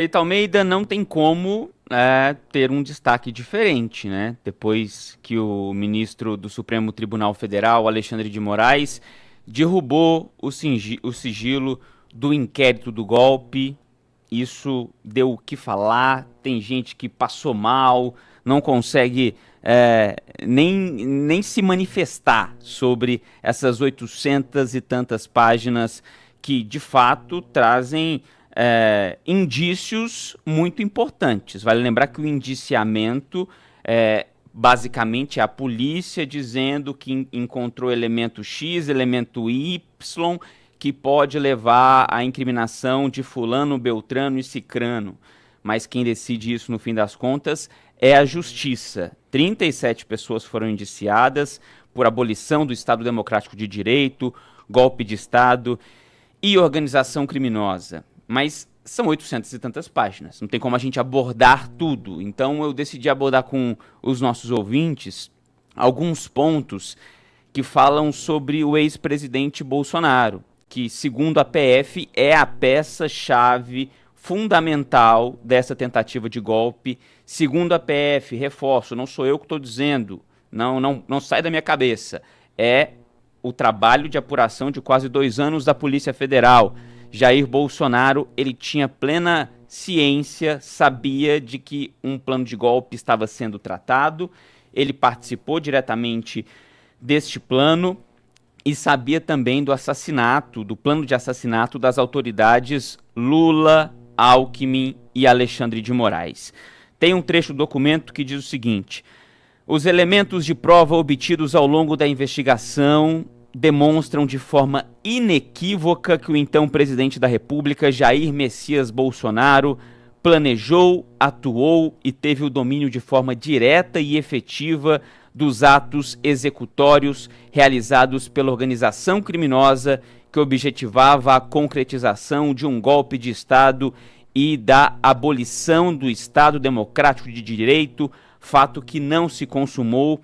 Eita Almeida não tem como ter um destaque diferente, né? Depois que o ministro do Supremo Tribunal Federal, Alexandre de Moraes, derrubou o sigilo do inquérito do golpe, isso deu o que falar. Tem gente que passou mal, não consegue nem se manifestar sobre essas 800 e tantas páginas que de fato trazem indícios muito importantes. Vale lembrar que o indiciamento basicamente é a polícia dizendo que encontrou elemento X, elemento Y, que pode levar à incriminação de fulano, beltrano e cicrano. Mas quem decide isso no fim das contas é a justiça. 37 pessoas foram indiciadas por abolição do Estado Democrático de Direito, golpe de Estado e organização criminosa. Mas são 800 e tantas páginas, não tem como a gente abordar tudo. Então eu decidi abordar com os nossos ouvintes alguns pontos que falam sobre o ex-presidente Bolsonaro, que, segundo a PF, é a peça-chave fundamental dessa tentativa de golpe. Segundo a PF, reforço, não sou eu que estou dizendo, não sai da minha cabeça, é o trabalho de apuração de quase 2 anos da Polícia Federal. Jair Bolsonaro, ele tinha plena ciência, sabia de que um plano de golpe estava sendo tratado, ele participou diretamente deste plano e sabia também do plano de assassinato das autoridades Lula, Alckmin e Alexandre de Moraes. Tem um trecho do documento que diz o seguinte: os elementos de prova obtidos ao longo da investigação demonstram de forma inequívoca que o então presidente da República, Jair Messias Bolsonaro, planejou, atuou e teve o domínio de forma direta e efetiva dos atos executórios realizados pela organização criminosa que objetivava a concretização de um golpe de Estado e da abolição do Estado Democrático de Direito, fato que não se consumou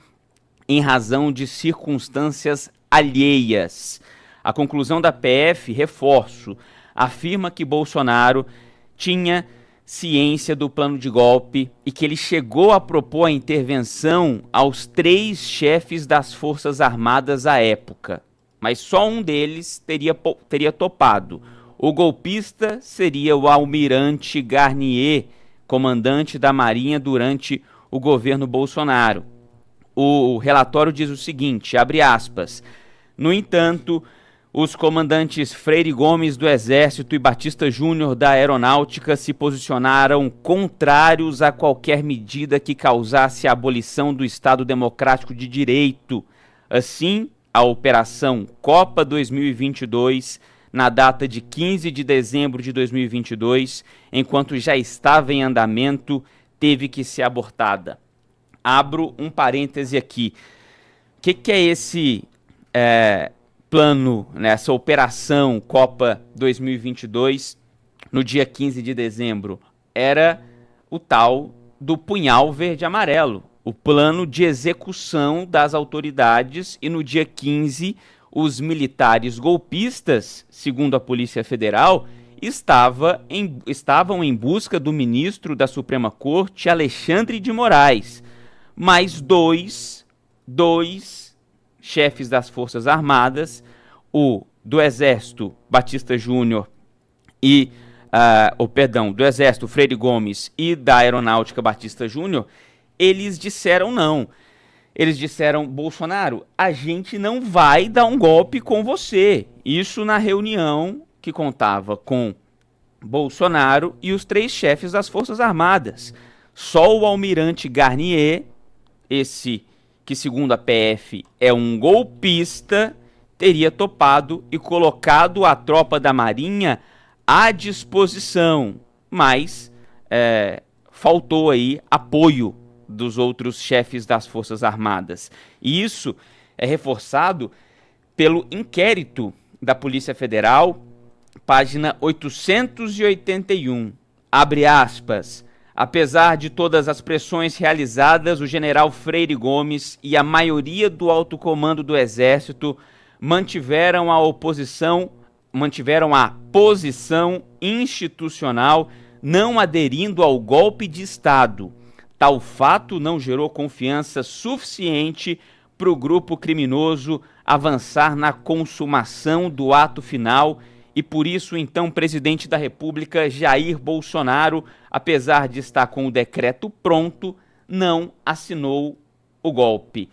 em razão de circunstâncias alheias. A conclusão da PF, reforço, afirma que Bolsonaro tinha ciência do plano de golpe e que ele chegou a propor a intervenção aos 3 chefes das Forças Armadas à época, mas só um deles teria topado. O golpista seria o almirante Garnier, comandante da Marinha durante o governo Bolsonaro. O relatório diz o seguinte, abre aspas: no entanto, os comandantes Freire Gomes do Exército e Batista Júnior da Aeronáutica se posicionaram contrários a qualquer medida que causasse a abolição do Estado Democrático de Direito. Assim, a Operação Copa 2022, na data de 15 de dezembro de 2022, enquanto já estava em andamento, teve que ser abortada. Abro um parêntese aqui. O que é esse plano, né, essa Operação Copa 2022, no dia 15 de dezembro? Era o tal do punhal verde e amarelo, o plano de execução das autoridades, e no dia 15, os militares golpistas, segundo a Polícia Federal, estavam em busca do ministro da Suprema Corte, Alexandre de Moraes. Mais dois chefes das Forças Armadas, o do Exército, Batista Júnior, e do Exército, Freire Gomes, e da Aeronáutica, Batista Júnior, eles disseram não. Eles disseram: Bolsonaro, a gente não vai dar um golpe com você. Isso na reunião que contava com Bolsonaro e os 3 chefes das Forças Armadas. Só o almirante Garnier, esse que segundo a PF é um golpista, teria topado e colocado a tropa da Marinha à disposição, mas faltou aí apoio dos outros chefes das Forças Armadas. E isso é reforçado pelo inquérito da Polícia Federal, página 881, abre aspas: apesar de todas as pressões realizadas, o general Freire Gomes e a maioria do alto comando do Exército mantiveram a posição institucional não aderindo ao golpe de Estado. Tal fato não gerou confiança suficiente para o grupo criminoso avançar na consumação do ato final e por isso o então presidente da República, Jair Bolsonaro, apesar de estar com o decreto pronto, não assinou o golpe.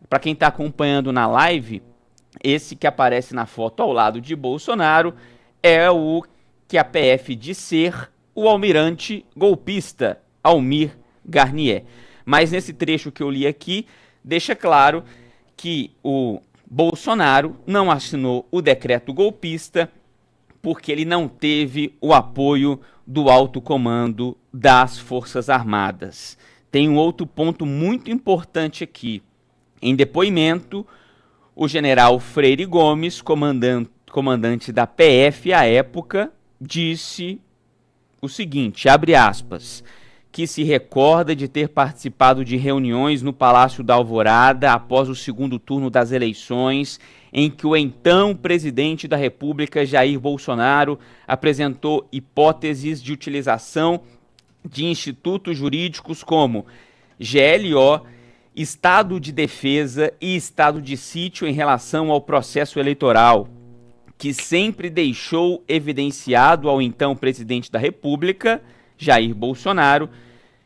Para quem está acompanhando na live, esse que aparece na foto ao lado de Bolsonaro é o que a PF diz ser o almirante golpista Almir Garnier. Mas nesse trecho que eu li aqui, deixa claro que o Bolsonaro não assinou o decreto golpista porque ele não teve o apoio do alto comando das Forças Armadas. Tem um outro ponto muito importante aqui. Em depoimento, o general Freire Gomes, comandante da PF à época, disse o seguinte, abre aspas, que se recorda de ter participado de reuniões no Palácio da Alvorada após o segundo turno das eleições, em que o então presidente da República, Jair Bolsonaro, apresentou hipóteses de utilização de institutos jurídicos como GLO, Estado de Defesa e Estado de Sítio em relação ao processo eleitoral, que sempre deixou evidenciado ao então presidente da República, Jair Bolsonaro,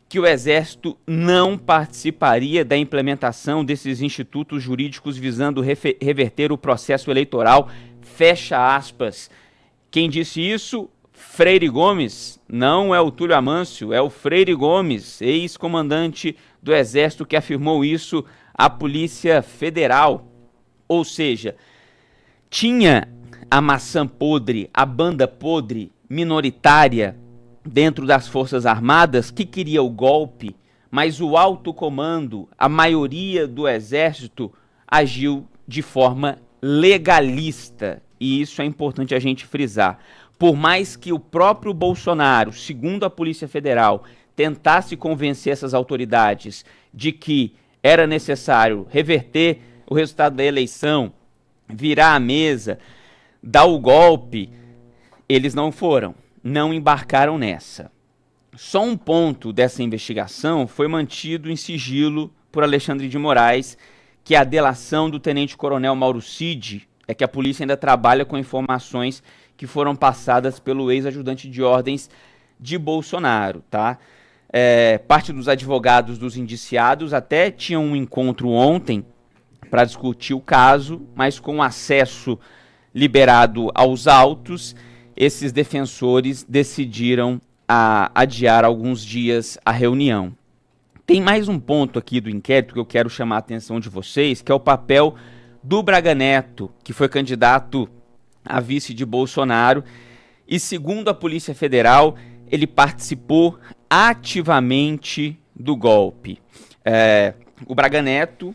que o Exército não participaria da implementação desses institutos jurídicos visando reverter o processo eleitoral, fecha aspas. Quem disse isso? Freire Gomes, não é o Túlio Amâncio, é o Freire Gomes, ex-comandante do Exército, que afirmou isso à Polícia Federal. Ou seja, tinha a maçã podre, a banda podre minoritária dentro das Forças Armadas que queria o golpe, mas o alto comando, a maioria do Exército, agiu de forma legalista. E isso é importante a gente frisar. Por mais que o próprio Bolsonaro, segundo a Polícia Federal, tentasse convencer essas autoridades de que era necessário reverter o resultado da eleição, virar a mesa, dar o golpe, eles não foram, não embarcaram nessa. Só um ponto dessa investigação foi mantido em sigilo por Alexandre de Moraes, que é a delação do tenente-coronel Mauro Cid, é que a polícia ainda trabalha com informações que foram passadas pelo ex-ajudante de ordens de Bolsonaro, tá? Parte dos advogados dos indiciados até tinham um encontro ontem para discutir o caso, mas com acesso liberado aos autos, esses defensores decidiram adiar alguns dias a reunião. Tem mais um ponto aqui do inquérito que eu quero chamar a atenção de vocês, que é o papel do Braga Neto, que foi candidato a vice de Bolsonaro, e segundo a Polícia Federal, ele participou ativamente do golpe. O Braga Neto,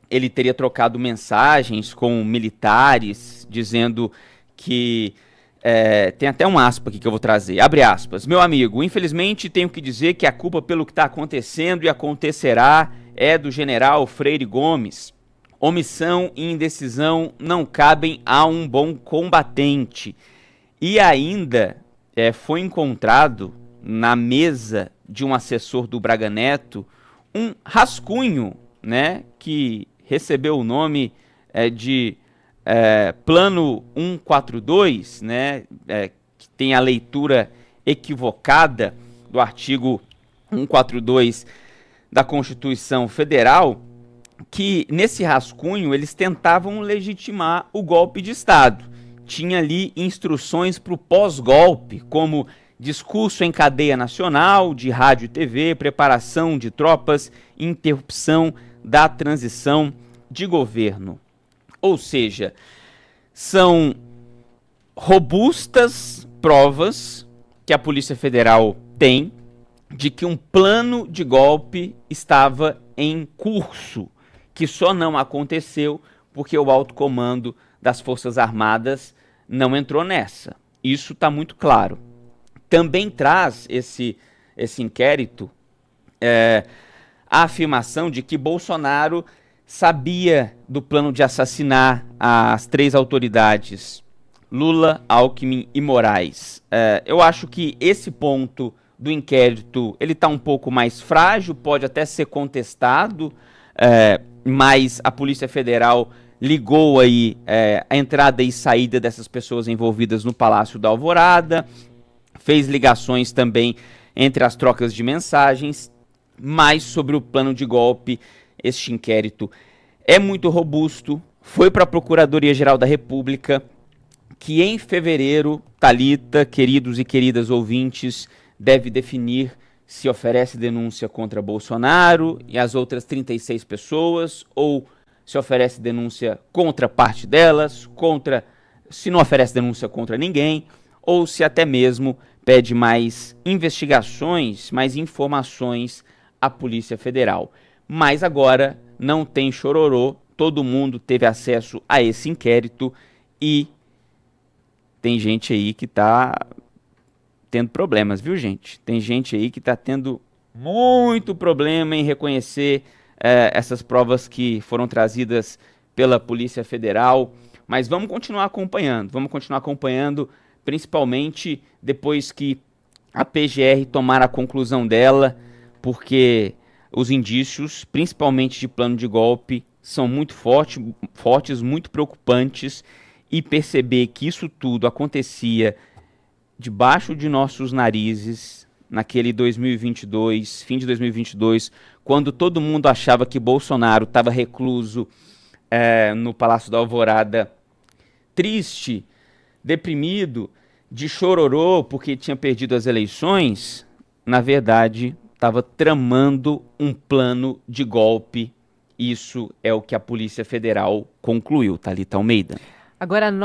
ele teria trocado mensagens com militares, dizendo que... tem até um aspa aqui que eu vou trazer, abre aspas, meu amigo, infelizmente tenho que dizer que a culpa pelo que está acontecendo e acontecerá é do general Freire Gomes. Omissão e indecisão não cabem a um bom combatente. E ainda foi encontrado na mesa de um assessor do Braga Neto um rascunho, né, que recebeu o nome de Plano 142, né, que tem a leitura equivocada do artigo 142 da Constituição Federal, que nesse rascunho eles tentavam legitimar o golpe de Estado. Tinha ali instruções para o pós-golpe, como discurso em cadeia nacional, de rádio e TV, preparação de tropas, interrupção da transição de governo. Ou seja, são robustas provas que a Polícia Federal tem de que um plano de golpe estava em curso, que só não aconteceu porque o alto comando das Forças Armadas não entrou nessa. Isso está muito claro. Também traz esse inquérito a afirmação de que Bolsonaro sabia do plano de assassinar as três autoridades, Lula, Alckmin e Moraes. Eu acho que esse ponto do inquérito, ele está um pouco mais frágil, pode até ser contestado, mas a Polícia Federal ligou aí a entrada e saída dessas pessoas envolvidas no Palácio da Alvorada, fez ligações também entre as trocas de mensagens, mas sobre o plano de golpe, este inquérito é muito robusto, foi para a Procuradoria-Geral da República, que em fevereiro, Thalita, queridos e queridas ouvintes, deve definir se oferece denúncia contra Bolsonaro e as outras 36 pessoas, ou se oferece denúncia contra parte delas, se não oferece denúncia contra ninguém, ou se até mesmo pede mais investigações, mais informações à Polícia Federal. Mas agora não tem chororô, todo mundo teve acesso a esse inquérito e tem gente aí que está tendo problemas, viu, gente? Tem gente aí que está tendo muito problema em reconhecer essas provas que foram trazidas pela Polícia Federal, mas vamos continuar acompanhando, principalmente depois que a PGR tomar a conclusão dela, porque os indícios, principalmente de plano de golpe, são muito fortes, muito preocupantes, e perceber que isso tudo acontecia debaixo de nossos narizes, naquele 2022, fim de 2022, quando todo mundo achava que Bolsonaro estava recluso no Palácio da Alvorada, triste, deprimido, de chororô porque tinha perdido as eleições, na verdade, estava tramando um plano de golpe. Isso é o que a Polícia Federal concluiu, Thalita Almeida. Agora,